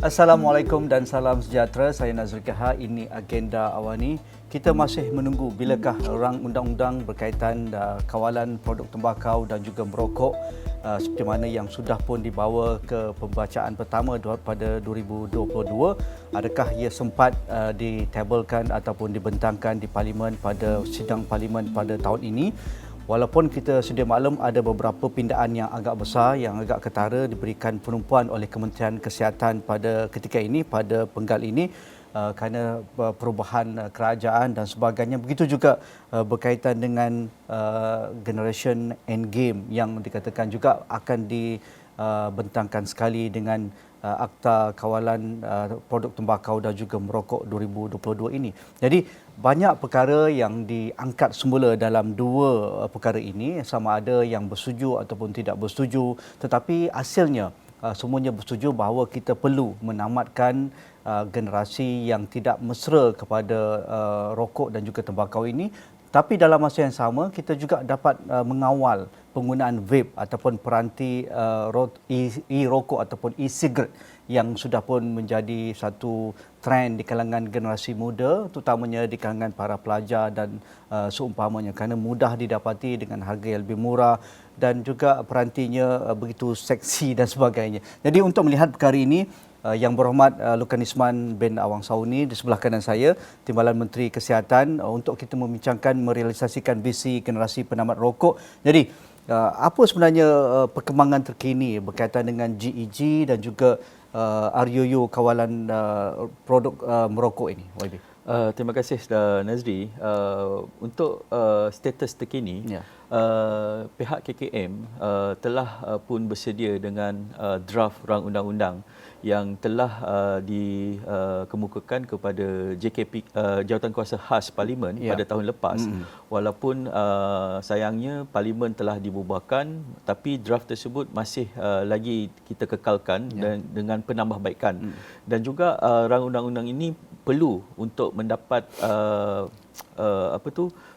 Assalamualaikum dan salam sejahtera. Saya Nazri Kahar. Ini agenda Awani. Kita masih menunggu bilakah rang undang-undang berkaitan kawalan produk tembakau dan juga merokok seperti mana yang sudah pun dibawa ke pembacaan pertama pada 2022. Adakah ia sempat ditabelkan ataupun dibentangkan di Parlimen pada sidang Parlimen pada tahun ini? Walaupun kita sedia maklum ada beberapa pindaan yang agak besar, yang agak ketara diberikan penumpuan oleh Kementerian Kesihatan pada ketika ini, pada penggal ini kerana perubahan kerajaan dan sebagainya. Begitu juga berkaitan dengan Generation Endgame yang dikatakan juga akan dibentangkan sekali dengan Akta Kawalan Produk Tembakau dan juga Merokok 2022 ini. Jadi banyak perkara yang diangkat semula dalam dua perkara ini, sama ada yang bersetuju ataupun tidak bersetuju, tetapi hasilnya semuanya bersetuju bahawa kita perlu menamatkan generasi yang tidak mesra kepada rokok dan juga tembakau ini. Tapi dalam masa yang sama kita juga dapat mengawal penggunaan vape ataupun peranti e-rokok ataupun e-cigarette yang sudah pun menjadi satu trend di kalangan generasi muda, terutamanya di kalangan para pelajar dan seumpamanya, kerana mudah didapati dengan harga yang lebih murah dan juga perantinya begitu seksi dan sebagainya. Jadi untuk melihat perkara ini, Yang Berhormat Lukan Isman bin Awang Sauni di sebelah kanan saya, Timbalan Menteri Kesihatan, untuk kita membincangkan merealisasikan visi generasi penamat rokok. Jadi apa sebenarnya perkembangan terkini berkaitan dengan GEG dan juga RUU kawalan produk merokok ini, YB? Terima kasih Nazri. Untuk status terkini, pihak KKM telah pun bersedia dengan draft rang undang-undang yang telah dikemukakan kepada JKP, Jawatankuasa Khas Parlimen pada tahun lepas. Walaupun sayangnya Parlimen telah dibubarkan, tapi draft tersebut masih lagi kita kekalkan dengan penambahbaikan. Dan juga rang undang-undang ini perlu untuk mendapat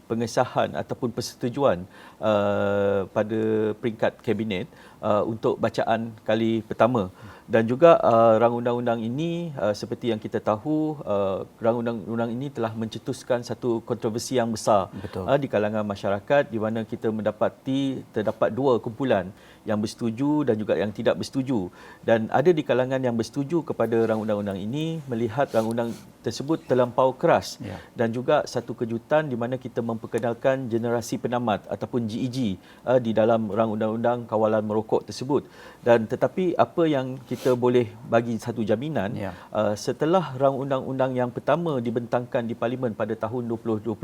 pengesahan ataupun persetujuan pada peringkat kabinet untuk bacaan kali pertama. Dan juga rang undang-undang ini seperti yang kita tahu, rang undang-undang ini telah mencetuskan satu kontroversi yang besar di kalangan masyarakat, di mana kita terdapat dua kumpulan yang bersetuju dan juga yang tidak bersetuju. Dan ada di kalangan yang bersetuju kepada rang undang-undang ini melihat rang undang tersebut terlampau keras dan juga satu kejutan di mana kita memperkenalkan generasi penamat ataupun GEG di dalam rang undang-undang kawalan merokok tersebut. Dan tetapi apa yang kita boleh bagi satu jaminan, setelah rang undang-undang yang pertama dibentangkan di Parlimen pada tahun 2022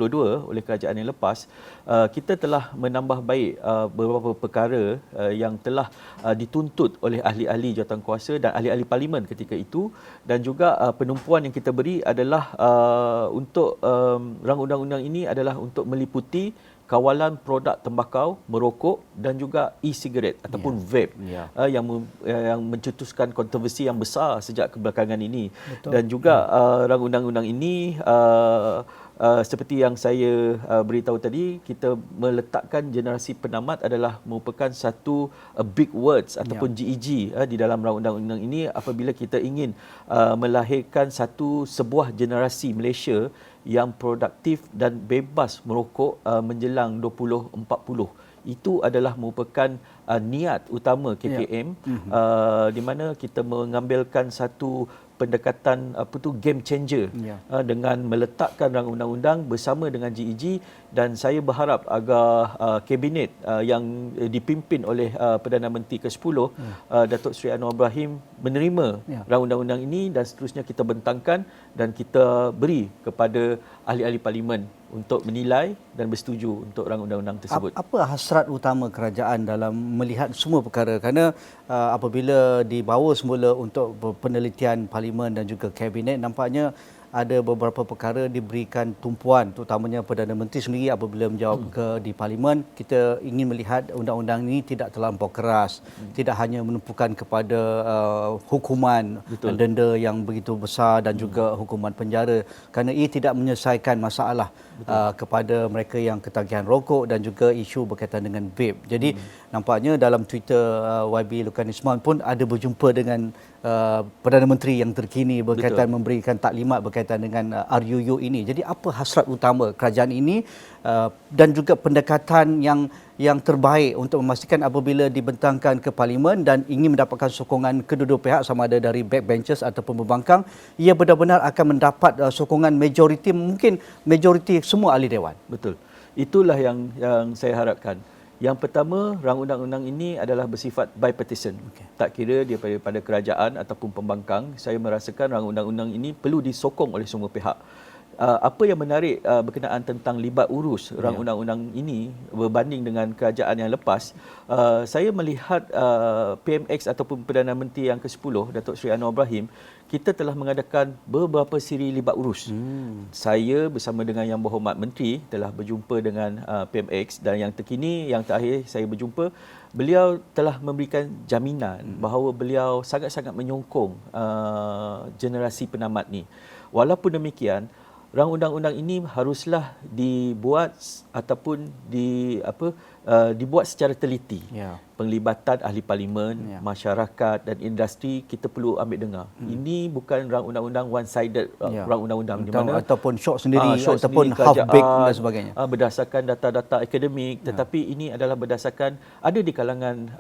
oleh kerajaan yang lepas, kita telah menambah baik beberapa perkara yang telah dituntut oleh ahli-ahli jawatankuasa dan ahli-ahli Parlimen ketika itu. Dan juga penumpuan yang kita beri adalah untuk rang undang-undang ini adalah untuk meliputi kawalan produk tembakau, merokok dan juga e-cigarette ataupun vape yang mencetuskan kontroversi yang besar sejak kebelakangan ini. Dan juga rang undang-undang ini seperti yang saya beritahu tadi, kita meletakkan generasi penamat adalah merupakan satu big words ataupun GEG di dalam rang undang-undang ini apabila kita ingin melahirkan sebuah generasi Malaysia yang produktif dan bebas merokok menjelang 2040. Itu adalah merupakan niat utama KKM, di mana kita mengambilkan satu pendekatan game changer dengan meletakkan rang undang-undang bersama dengan GEG. Dan saya berharap agar kabinet yang dipimpin oleh Perdana Menteri ke-10 Datuk Seri Anwar Ibrahim menerima rang undang-undang ini dan seterusnya kita bentangkan dan kita beri kepada ahli-ahli Parlimen untuk menilai dan bersetuju untuk rang undang-undang tersebut. Apa hasrat utama kerajaan dalam melihat semua perkara? Kerana apabila dibawa semula untuk penelitian Parlimen dan juga Kabinet, nampaknya ada beberapa perkara diberikan tumpuan, terutamanya Perdana Menteri sendiri apabila menjawab di Parlimen. Kita ingin melihat undang-undang ini tidak terlampau keras, tidak hanya menumpukan kepada hukuman denda yang begitu besar dan juga hukuman penjara, kerana ia tidak menyelesaikan masalah kepada mereka yang ketagihan rokok dan juga isu berkaitan dengan vape. Jadi nampaknya dalam Twitter YB Luqman Ismail pun ada berjumpa dengan Perdana Menteri yang terkini berkaitan memberikan taklimat berkaitan dengan RUU ini. Jadi apa hasrat utama kerajaan ini dan juga pendekatan yang terbaik untuk memastikan apabila dibentangkan ke Parlimen dan ingin mendapatkan sokongan kedua-dua pihak sama ada dari backbenchers ataupun pembangkang, ia benar-benar akan mendapat sokongan majoriti, mungkin majoriti semua ahli dewan. Betul. Itulah yang saya harapkan. Yang pertama, rang undang-undang ini adalah bersifat bipartisan. Tak kira daripada kerajaan ataupun pembangkang, saya merasakan rang undang-undang ini perlu disokong oleh semua pihak. Apa yang menarik berkenaan tentang libat urus rang undang-undang ini berbanding dengan kerajaan yang lepas, saya melihat PMX ataupun Perdana Menteri yang ke-10, Datuk Seri Anwar Ibrahim, kita telah mengadakan beberapa siri libat urus. Saya bersama dengan Yang Berhormat Menteri telah berjumpa dengan PMX, dan yang terkini, yang terakhir saya berjumpa, beliau telah memberikan jaminan bahawa beliau sangat-sangat menyokong generasi penamat ni. Walaupun demikian, rang undang-undang ini haruslah dibuat ataupun dibuat secara teliti. Penglibatan ahli parlimen, masyarakat dan industri kita perlu ambil dengar. Ini bukan rang undang-undang one-sided rang undang-undang di mana ataupun short sendiri ataupun half-baked dan sebagainya. Berdasarkan data-data akademik, tetapi ini adalah berdasarkan ada di kalangan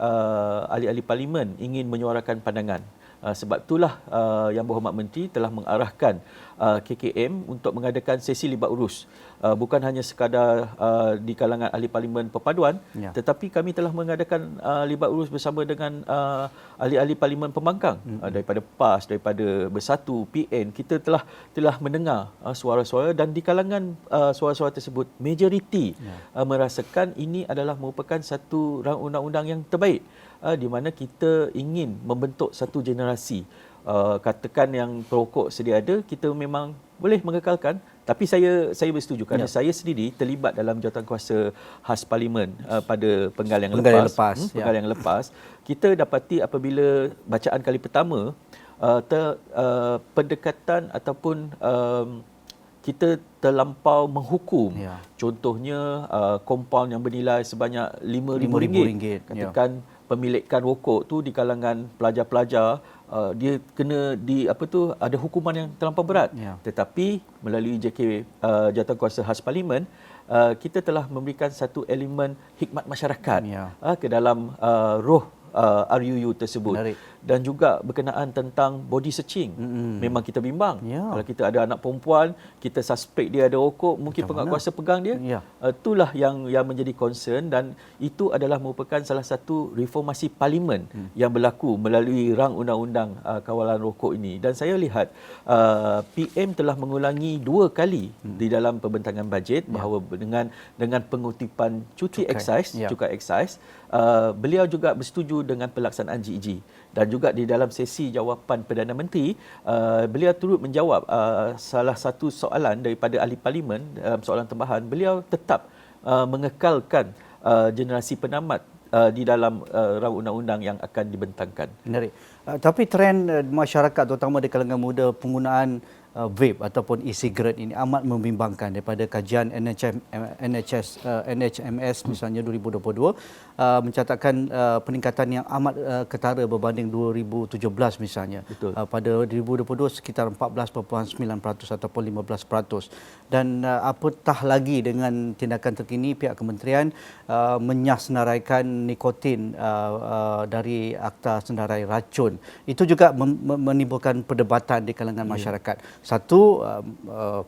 ahli-ahli parlimen ingin menyuarakan pandangan. Sebab itulah Yang Berhormat Menteri telah mengarahkan KKM untuk mengadakan sesi libat urus. Bukan hanya sekadar di kalangan ahli parlimen perpaduan, tetapi kami telah mengadakan libat urus bersama dengan ahli-ahli parlimen pembangkang, daripada PAS, daripada Bersatu, PN. Kita telah mendengar suara-suara, dan di kalangan suara-suara tersebut majoriti merasakan ini adalah merupakan satu rang undang-undang yang terbaik, di mana kita ingin membentuk satu generasi. Katakan yang perokok sedia ada, kita memang boleh mengekalkan, tapi saya bersetuju kerana saya sendiri terlibat dalam jawatankuasa khas parlimen pada penggal yang lepas. Kita dapati apabila bacaan kali pertama, pendekatan ataupun kita terlampau menghukum. Contohnya kompaun yang bernilai sebanyak RM5,000. Katakan pemilikan rokok tu di kalangan pelajar-pelajar, dia kena ada hukuman yang terlampau berat. Tetapi melalui JK Jawatankuasa Khas Parlimen, kita telah memberikan satu elemen hikmat masyarakat ke dalam roh RUU tersebut. Menarik. Dan juga berkenaan tentang body searching. Memang kita bimbang. Kalau kita ada anak perempuan, kita suspek dia ada rokok, mungkin penguatkuasa pegang dia. Itulah yang menjadi concern, dan itu adalah merupakan salah satu reformasi parlimen yang berlaku melalui rang undang-undang kawalan rokok ini. Dan saya lihat PM telah mengulangi 2 kali di dalam pembentangan bajet bahawa dengan pengutipan cukai excise, beliau juga bersetuju dengan pelaksanaan GEG. Dan juga di dalam sesi jawapan Perdana Menteri, beliau turut menjawab salah satu soalan daripada ahli parlimen dalam soalan tambahan. Beliau tetap mengekalkan generasi penamat di dalam rang undang-undang yang akan dibentangkan. Menarik. Tapi trend masyarakat terutama di kalangan muda penggunaan vape ataupun e-cigarette ini amat membimbangkan. Daripada kajian NHMS misalnya 2022 mencatatkan peningkatan yang amat ketara berbanding 2017 misalnya. Pada 2022 sekitar 14.9% ataupun 15%. Dan apatah lagi dengan tindakan terkini pihak kementerian menyasnaraikan nikotin dari Akta Senarai Racun. Itu juga menimbulkan perdebatan di kalangan masyarakat. Satu,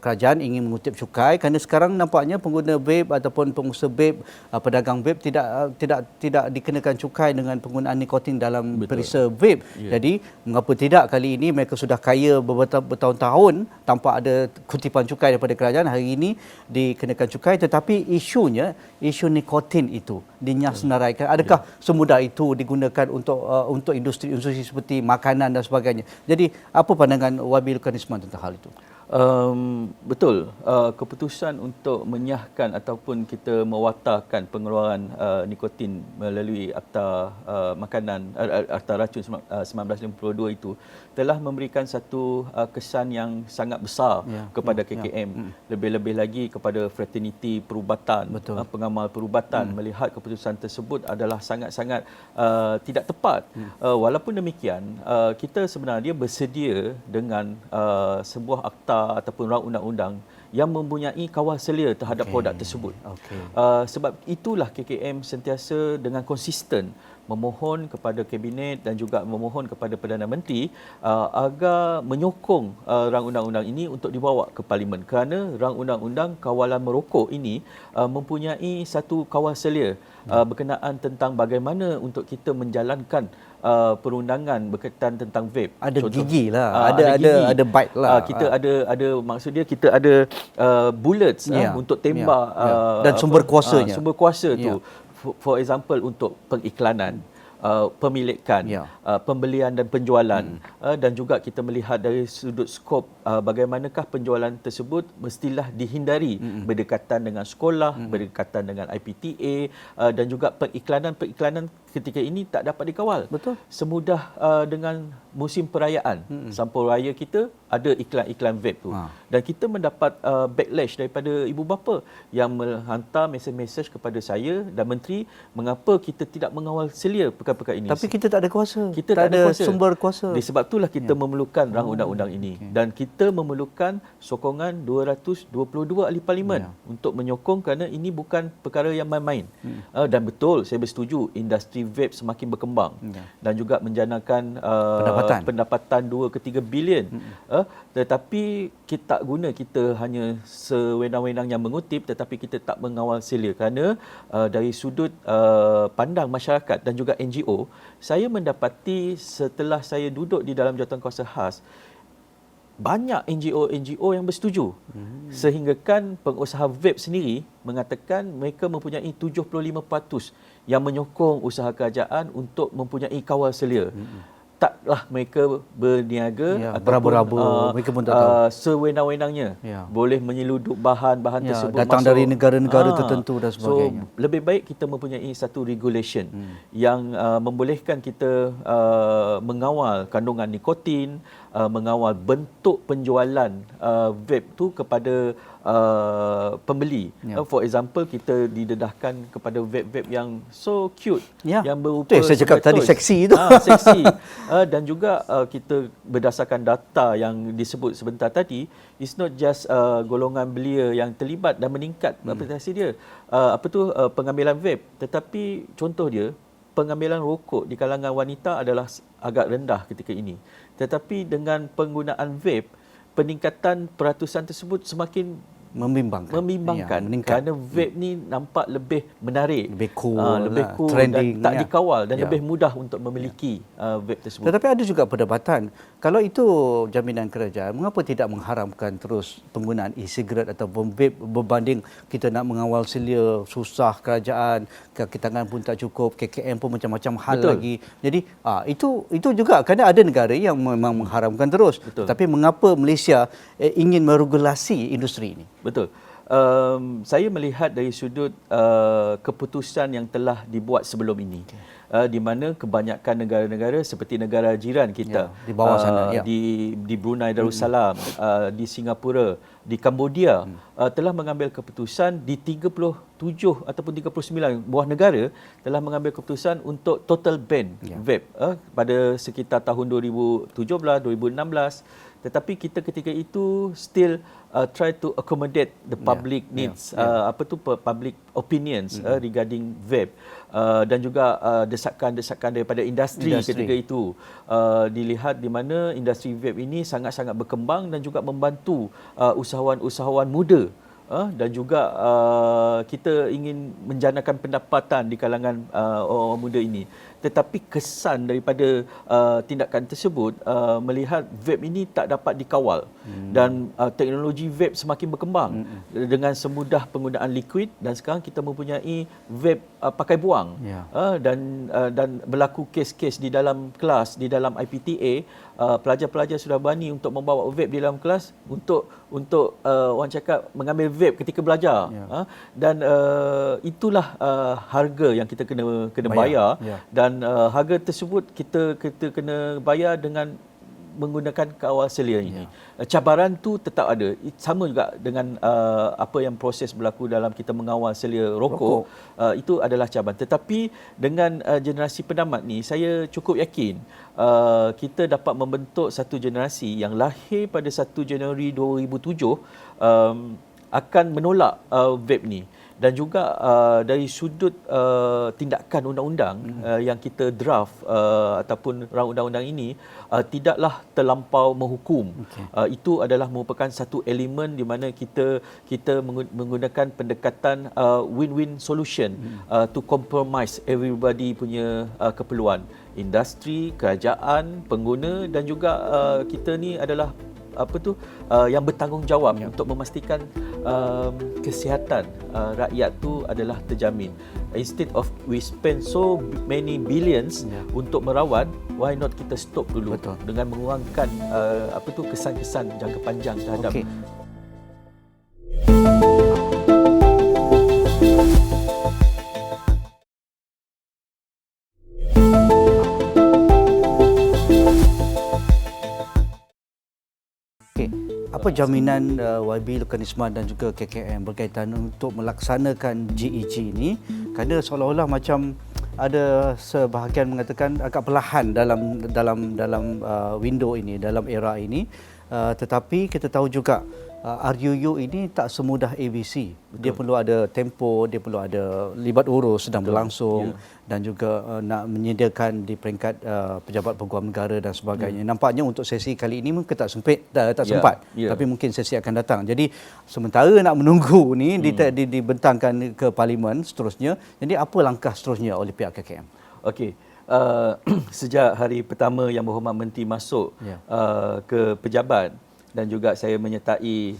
kerajaan ingin mengutip cukai kerana sekarang nampaknya pengguna vape ataupun pengusaha vape, pedagang vape tidak dikenakan cukai dengan penggunaan nikotin dalam perisa vape. Jadi mengapa tidak kali ini mereka sudah kaya bertahun-tahun tanpa ada kutipan cukai daripada kerajaan, hari ini dikenakan cukai, tetapi isu nikotin itu dinyasnaraikan. Adakah semudah itu digunakan untuk industri seperti makanan dan sebagainya? Jadi apa pandangan YB Luqman Ismail tentang hal itu? Betul. Keputusan untuk menyahkan ataupun kita mewatarkan pengeluaran nikotin melalui Akta Makanan Akta Racun 1952 itu telah memberikan satu kesan yang sangat besar kepada KKM. Lebih-lebih lagi kepada fraternity perubatan, pengamal perubatan melihat keputusan tersebut adalah sangat-sangat tidak tepat. Walaupun demikian, kita sebenarnya bersedia dengan sebuah akta ataupun rang undang-undang yang mempunyai kawal selia terhadap produk tersebut. Sebab itulah KKM sentiasa dengan konsisten memohon kepada Kabinet dan juga memohon kepada Perdana Menteri agar menyokong rang undang-undang ini untuk dibawa ke Parlimen, kerana rang undang-undang kawalan merokok ini mempunyai satu kawal selia berkenaan tentang bagaimana untuk kita menjalankan perundangan berkaitan tentang vape. Ada Contoh, gigi lah, gigi. ada bite lah. Kita ada maksud dia kita ada bullets untuk tembak dan sumber kuasanya. Sumber kuasa tu. For example untuk pengiklanan, pemilikan, pembelian dan penjualan, dan juga kita melihat dari sudut skop bagaimanakah penjualan tersebut mestilah dihindari berdekatan dengan sekolah, berdekatan dengan IPTA, dan juga periklanan ketika ini tak dapat dikawal. Betul. Semudah dengan musim perayaan, sampul raya kita ada iklan-iklan vape tu. Dan kita mendapat backlash daripada ibu bapa yang menghantar mesej-mesej kepada saya dan menteri, mengapa kita tidak mengawal selia perkara-perkara ini. Tapi kita tak ada kuasa. Kita tak ada kuasa. sumber kuasa. Sebab itulah kita memerlukan rang undang-undang ini. Dan kita memerlukan sokongan 222 ahli parlimen untuk menyokong, kerana ini bukan perkara yang main-main. Dan betul, saya bersetuju industri vape semakin berkembang dan juga menjanakan pendapatan 2 ke 3 bilion. Tetapi kita tak guna kita hanya sewenang-wenang yang mengutip, tetapi kita tak mengawal selia, kerana dari sudut pandang masyarakat dan juga NGO, saya mendapati setelah saya duduk di dalam jawatankuasa khas, banyak NGO yang bersetuju. Sehinggakan pengusaha vape sendiri mengatakan mereka mempunyai 75% yang menyokong usaha kerajaan untuk mempunyai kawal selia. Taklah mereka berniaga ataupun beraba-raba, mereka pun tak tahu. Sewenang-wenangnya boleh menyeludup bahan-bahan tersebut datang masuk dari negara-negara tertentu dan sebagainya. So lebih baik kita mempunyai satu regulation yang membolehkan kita mengawal kandungan nikotin, mengawal bentuk penjualan vape tu kepada pembeli. For example, kita didedahkan kepada vape-vape yang so cute, yang berupa saya cakap tadi seksi itu. Seksi. Dan juga kita berdasarkan data yang disebut sebentar tadi, it's not just golongan belia yang terlibat dan meningkat prestasi dia. Pengambilan vape, tetapi contoh dia, pengambilan rokok di kalangan wanita adalah agak rendah ketika ini. Tetapi dengan penggunaan vape, peningkatan peratusan tersebut semakin membimbangkan, kerana vape ni nampak lebih menarik, lebih cool, trending, dan tak dikawal dan lebih mudah untuk memiliki vape tersebut. Tetapi ada juga perdebatan, kalau itu jaminan kerajaan, mengapa tidak mengharamkan terus penggunaan e-cigarette atau vape berbanding kita nak mengawal selia, susah kerajaan, kaki tangan pun tak cukup, KKM pun macam-macam hal lagi. Jadi itu juga, kerana ada negara yang memang mengharamkan terus. Tapi mengapa Malaysia ingin meregulasi industri ini? Betul. Saya melihat dari sudut keputusan yang telah dibuat sebelum ini. Di mana kebanyakan negara-negara seperti negara jiran kita, di bawah sana, di Brunei Darussalam, di Singapura, di Cambodia, telah mengambil keputusan, di 37 ataupun 39 buah negara telah mengambil keputusan untuk total ban vape pada sekitar tahun 2017, 2016. Tetapi kita ketika itu still try to accommodate the public needs, public opinions regarding vape, dan juga desakan-desakan daripada industri ketika itu. Dilihat di mana industri vape ini sangat-sangat berkembang dan juga membantu usahawan-usahawan muda dan juga kita ingin menjanakan pendapatan di kalangan orang muda ini. Tetapi kesan daripada tindakan tersebut melihat vape ini tak dapat dikawal dan teknologi vape semakin berkembang dengan semudah penggunaan liquid, dan sekarang kita mempunyai vape pakai buang. Dan berlaku kes-kes di dalam kelas, di dalam IPTA, pelajar-pelajar sudah berani untuk membawa vape di dalam kelas untuk orang cakap mengambil vape ketika belajar. Dan itulah harga yang kita kena bayar. Dan harga tersebut kita kena bayar dengan menggunakan kawal selia ini. Cabaran tu tetap ada. Sama juga dengan apa yang proses berlaku dalam kita mengawal selia rokok. Itu adalah cabaran. Tetapi dengan generasi penamat ni, saya cukup yakin kita dapat membentuk satu generasi yang lahir pada 1 Januari 2007 akan menolak vape ni. Dan juga dari sudut tindakan undang-undang yang kita draft ataupun rang undang-undang ini tidaklah terlampau menghukum. Itu adalah merupakan satu elemen di mana kita menggunakan pendekatan win-win solution to compromise everybody punya keperluan. Industri, kerajaan, pengguna, dan juga kita ni adalah yang bertanggungjawab untuk memastikan kesihatan rakyat tu adalah terjamin. Instead of we spend so many billions untuk merawat, why not kita stop dulu dengan mengurangkan kesan-kesan jangka panjang terhadap Apa jaminan YB Lukan Isman dan juga KKM berkaitan untuk melaksanakan GEG ini? Kerana seolah-olah macam ada sebahagian mengatakan agak perlahan dalam window ini, dalam era ini. Tetapi kita tahu juga RUU ini tak semudah ABC. Dia perlu ada tempo, dia perlu ada libat urus sedang berlangsung dan juga nak menyediakan di peringkat pejabat peguam negara dan sebagainya. Nampaknya untuk sesi kali ini mungkin tak sempat. Tapi mungkin sesi akan datang. Jadi sementara nak menunggu ni dibentangkan ke parlimen seterusnya. Jadi apa langkah seterusnya oleh pihak KKM? Okey. Sejak hari pertama Yang Berhormat Menteri masuk ke pejabat, dan juga saya menyertai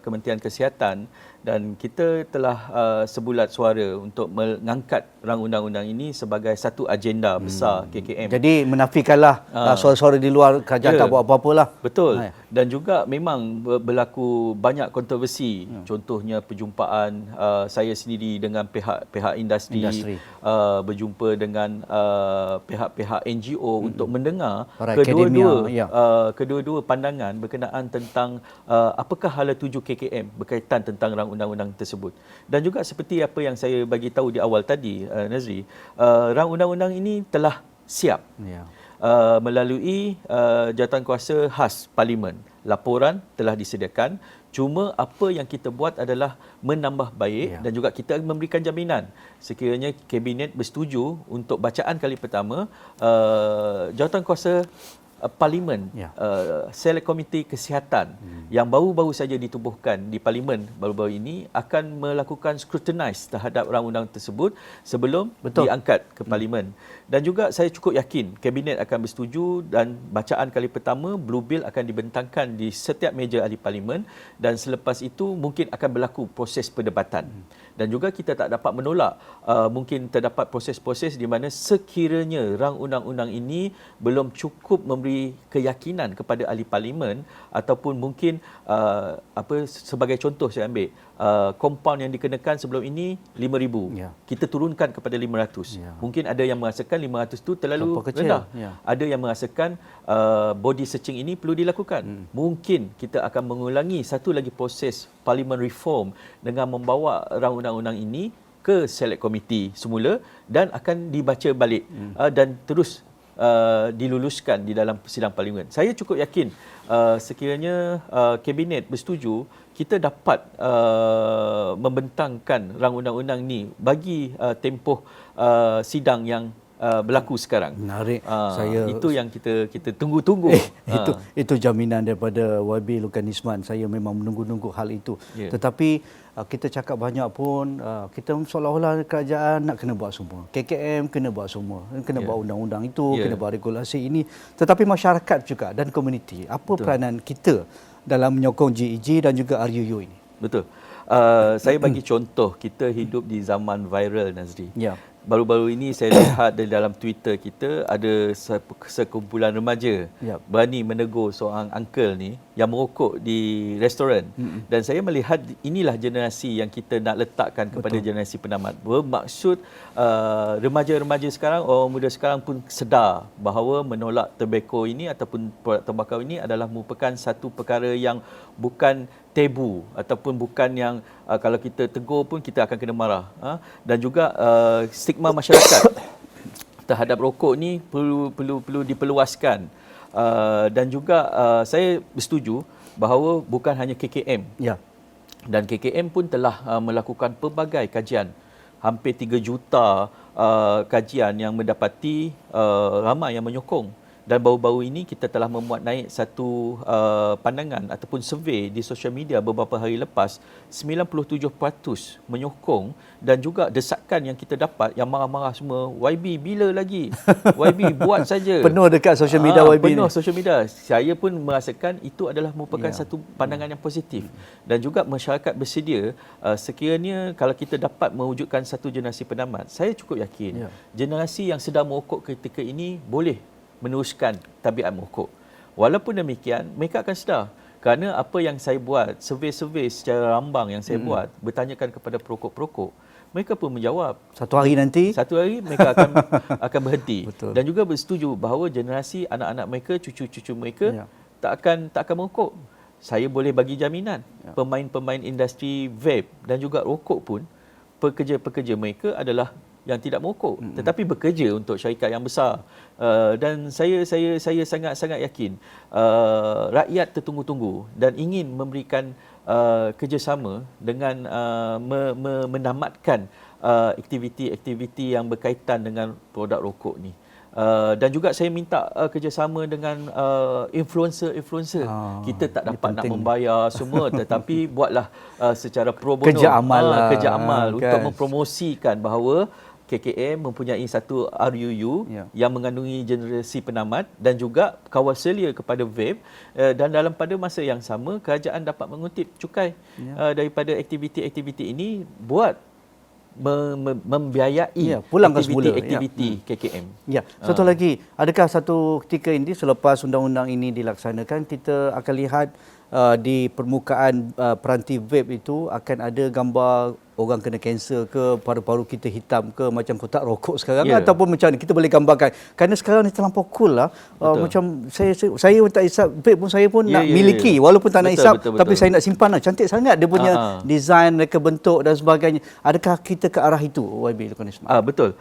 Kementerian Kesihatan, dan kita telah sebulat suara untuk mengangkat rang undang-undang ini sebagai satu agenda besar KKM. Jadi menafikanlah suara-suara di luar kerajaan tak buat apa-apa lah. Betul. Dan juga memang berlaku banyak kontroversi. Contohnya perjumpaan saya sendiri dengan pihak industri. Berjumpa dengan pihak-pihak NGO untuk mendengar kedua-dua pandangan berkenaan tentang apakah hala tuju KKM berkaitan tentang rang undang-undang tersebut. Dan juga seperti apa yang saya bagi tahu di awal tadi, Nazri, rang undang-undang ini telah siap melalui jawatankuasa khas Parlimen. Laporan telah disediakan. Cuma apa yang kita buat adalah menambah baik dan juga kita memberikan jaminan sekiranya Kabinet bersetuju untuk bacaan kali pertama, jawatankuasa Parlimen, Select Komiti Kesihatan yang baru-baru saja ditubuhkan di Parlimen baru-baru ini akan melakukan scrutinize terhadap rang undang tersebut sebelum diangkat ke Parlimen. Dan juga saya cukup yakin Kabinet akan bersetuju dan bacaan kali pertama Blue Bill akan dibentangkan di setiap meja ahli Parlimen, dan selepas itu mungkin akan berlaku proses perdebatan. Dan juga kita tak dapat menolak mungkin terdapat proses-proses di mana sekiranya rang undang-undang ini belum cukup memberi keyakinan kepada ahli parlimen, ataupun mungkin sebagai contoh saya ambil kompaun yang dikenakan sebelum ini 5,000, kita turunkan kepada 500. Mungkin ada yang merasakan 500 itu terlalu rendah. Ada yang merasakan body searching ini perlu dilakukan. Mungkin kita akan mengulangi satu lagi proses parlimen reform dengan membawa rang undang-undang ini ke Select Committee semula dan akan dibaca balik dan terus diluluskan di dalam sidang parlimen. Saya cukup yakin sekiranya Kabinet bersetuju, kita dapat membentangkan rang undang-undang ni bagi tempoh sidang yang berlaku sekarang. Menarik. Itu yang kita tunggu-tunggu. Itu jaminan daripada YB Lukanisman. Saya memang menunggu-nunggu hal itu. Tetapi kita cakap banyak pun, kita seolah-olah kerajaan nak kena buat semua. KKM kena buat semua. Kena buat undang-undang itu, kena buat regulasi ini. Tetapi masyarakat juga dan komuniti, apa peranan kita dalam menyokong GEG dan juga RUU ini? Betul. Saya bagi contoh, kita hidup di zaman viral, Nazri. Ya. Baru-baru ini saya lihat di dalam Twitter kita ada sekumpulan remaja berani menegur seorang uncle ni yang merokok di restoran. Dan saya melihat inilah generasi yang kita nak letakkan kepada generasi penamat. Bermaksud remaja-remaja sekarang, orang muda sekarang pun sedar bahawa menolak tobacco ini ataupun produk tembakau ini adalah merupakan satu perkara yang bukan tabu ataupun bukan yang kalau kita tegur pun kita akan kena marah. Dan juga stigma masyarakat terhadap rokok ni perlu diperluaskan. Dan juga saya bersetuju bahawa bukan hanya KKM. Ya. Dan KKM pun telah melakukan pelbagai kajian. Hampir 3 juta kajian yang mendapati ramai yang menyokong. Dan baru-baru ini kita telah memuat naik satu pandangan ataupun survey di sosial media beberapa hari lepas, 97% menyokong, dan juga desakan yang kita dapat yang marah-marah semua, YB bila lagi? YB buat saja. Penuh dekat sosial media YB penuh ni. sosial media. Saya pun merasakan itu adalah merupakan satu pandangan yang positif. Dan juga masyarakat bersedia, sekiranya kalau kita dapat mewujudkan satu generasi penamat, saya cukup yakin generasi yang sedang merokok ketika ini boleh meneruskan tabiat merokok. Walaupun demikian, mereka akan sedar. Kerana apa yang saya buat, survey-survey secara rambang yang saya buat, bertanyakan kepada perokok-perokok, mereka pun menjawab. Satu hari nanti? Satu hari mereka akan berhenti. Betul. Dan juga bersetuju bahawa generasi anak-anak mereka, cucu-cucu mereka tak akan merokok. Saya boleh bagi jaminan. Pemain-pemain industri vape dan juga rokok pun, pekerja-pekerja mereka adalah yang tidak merokok, tetapi bekerja untuk syarikat yang besar. Dan saya sangat-sangat yakin rakyat tertunggu-tunggu dan ingin memberikan kerjasama dengan menamatkan aktiviti-aktiviti yang berkaitan dengan produk rokok ni. Dan juga saya minta kerjasama dengan influencer-influencer. Kita tak dapat nak membayar semua, tetapi buatlah secara pro bono, kerja amal untuk mempromosikan bahawa KKM mempunyai satu RUU yang mengandungi generasi penamat dan juga kawal selia kepada vape, dan pada masa yang sama kerajaan dapat mengutip cukai daripada aktiviti-aktiviti ini buat membiayai aktiviti-aktiviti KKM. Ya, satu lagi, adakah satu ketika ini selepas undang-undang ini dilaksanakan kita akan lihat di permukaan peranti vape itu akan ada gambar orang kena kanser ke, paru-paru kita hitam ke, macam kotak rokok sekarang, ataupun macam ni kita boleh gambarkan. Kerana sekarang ni terlampau cool lah. Macam saya pun tak isap vape pun, saya pun nak miliki walaupun tak nak isap, tapi saya nak simpan lah. Cantik sangat dia punya design, mereka bentuk dan sebagainya. Adakah kita ke arah itu, YB Lukanisman? Betul.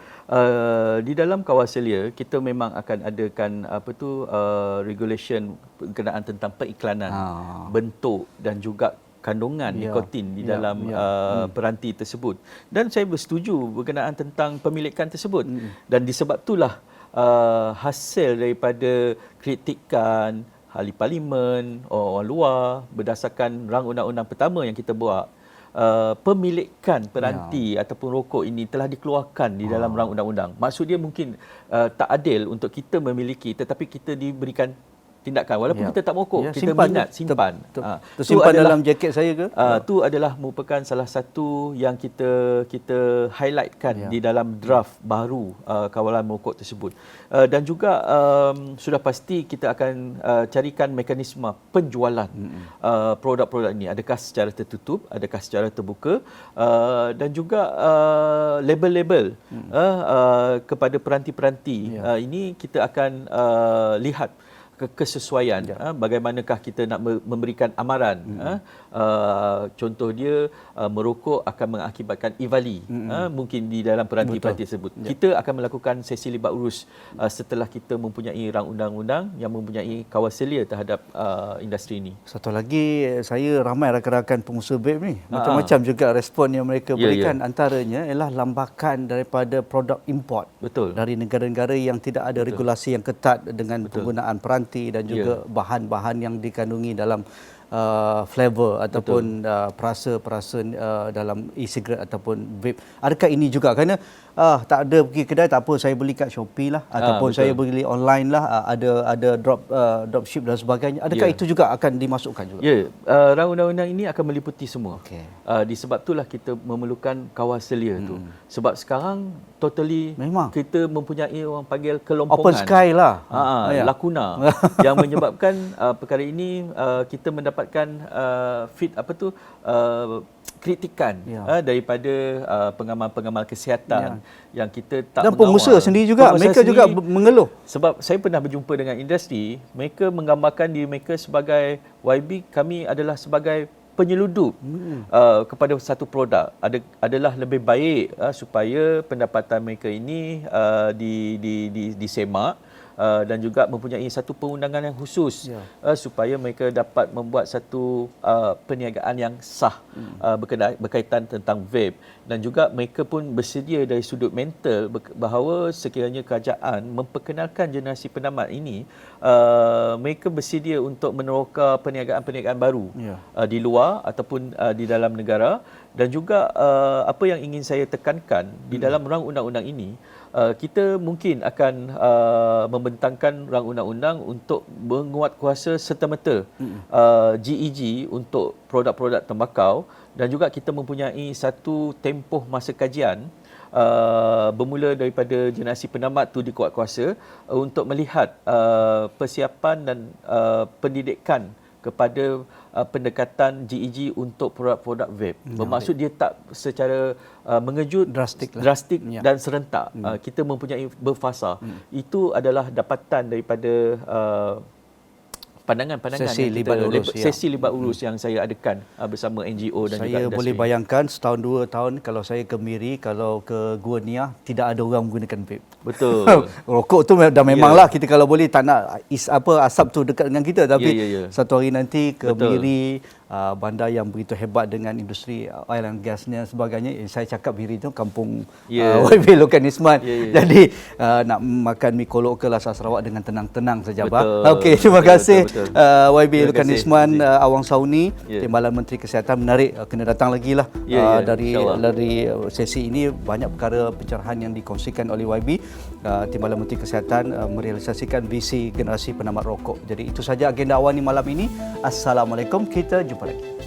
Di dalam kawal selia kita memang akan adakan regulation berkenaan tentang periklanan, bentuk dan juga kandungan nikotin di dalam peranti tersebut. Dan saya bersetuju berkenaan tentang pemilikan tersebut. Dan disebab itulah hasil daripada kritikan ahli parlimen, orang luar, berdasarkan rang undang-undang pertama yang kita buat, pemilikan peranti ataupun rokok ini telah dikeluarkan di dalam rang undang-undang. Maksud dia mungkin tak adil untuk kita memiliki, tetapi kita diberikan tindakan walaupun kita tak merokok, kita minat simpan. Tersimpan dalam jaket saya ke? Itu adalah merupakan salah satu yang kita highlightkan di dalam draft baru kawalan merokok tersebut. Dan juga sudah pasti kita akan carikan mekanisme penjualan produk-produk ini, adakah secara tertutup, adakah secara terbuka, dan juga label-label kepada peranti-peranti ini kita akan lihat kesesuaian. Bagaimanakah kita nak memberikan amaran. Contoh dia, merokok akan mengakibatkan EVALI mungkin di dalam peranti-peranti tersebut. Kita akan melakukan sesi libat urus setelah kita mempunyai rang undang-undang yang mempunyai kawal selia terhadap industri ini. Satu lagi, saya ramai rakan-rakan pengusaha vape ni. Macam-macam juga respon yang mereka berikan. Antaranya ialah lambakan daripada produk import. Betul. Dari negara-negara yang tidak ada regulasi yang ketat dengan penggunaan peranti dan juga bahan-bahan yang dikandungi dalam flavor ataupun perasa-perasa dalam e-cigarette ataupun vape. Adakah ini juga kerana tak ada pergi kedai, tak apa, saya beli kat Shopee lah ataupun saya beli online lah, ada dropship dan sebagainya. Adakah itu juga akan dimasukkan juga? Ya, rang undang-undang ini akan meliputi semua. Disebab itulah kita memerlukan kawal selia tu. Sebab sekarang totally kita mempunyai orang panggil kelompongan. Open sky lah. Lakuna yang menyebabkan perkara ini kita mendapatkan kritikan daripada pengamal-pengamal kesihatan yang kita tak dan pengusaha sendiri juga, mereka juga mengeluh. Sebab saya pernah berjumpa dengan industri, mereka menggambarkan diri mereka sebagai YB, kami adalah sebagai penyeludup kepada satu produk. Adalah lebih baik supaya pendapatan mereka ini disemak dan juga mempunyai satu perundangan yang khusus supaya mereka dapat membuat satu perniagaan yang sah berkaitan tentang vape, dan juga mereka pun bersedia dari sudut mental bahawa sekiranya kerajaan memperkenalkan generasi penamat ini, mereka bersedia untuk meneroka perniagaan-perniagaan baru di luar ataupun di dalam negara. Dan juga apa yang ingin saya tekankan di dalam rang undang-undang ini, kita mungkin akan membentangkan rang undang-undang untuk menguatkuasa serta-merta GEG untuk produk-produk tembakau, dan juga kita mempunyai satu tempoh masa kajian bermula daripada generasi penamat tu dikuatkuasa untuk melihat persiapan dan pendidikan kepada pendekatan GEG untuk produk-produk vape. Bermaksud dia tak secara mengejut, drastik dan serentak. Kita mempunyai berfasa. Itu adalah dapatan daripada pandangan-pandangan sesi libat urus yang saya adakan bersama NGO dan juga industri. Saya boleh bayangkan setahun 2 tahun kalau saya ke Miri, kalau ke Gua Nia, tidak ada orang menggunakan vape. Betul. Rokok tu dah memanglah kita kalau boleh tak nak asap tu dekat dengan kita, tapi satu hari nanti ke Miri, bandar yang begitu hebat dengan industri oil and gasnya sebagainya. Saya cakap Miri tu kampung YB Lokanisman. Jadi nak makan mi kolok ke Lasar Sarawak dengan tenang-tenang saja. Okey, terima kasih YB Lokanisman Awang Sauni, Timbalan Menteri Kesihatan. Menarik, kena datang lagi lah dari sesi ini. Banyak perkara pencerahan yang dikongsikan oleh YB. Timbalan Menteri Kesihatan merealisasikan visi generasi penamat rokok. Jadi itu saja agenda awal ni malam ini. Assalamualaikum, kita jumpa lagi.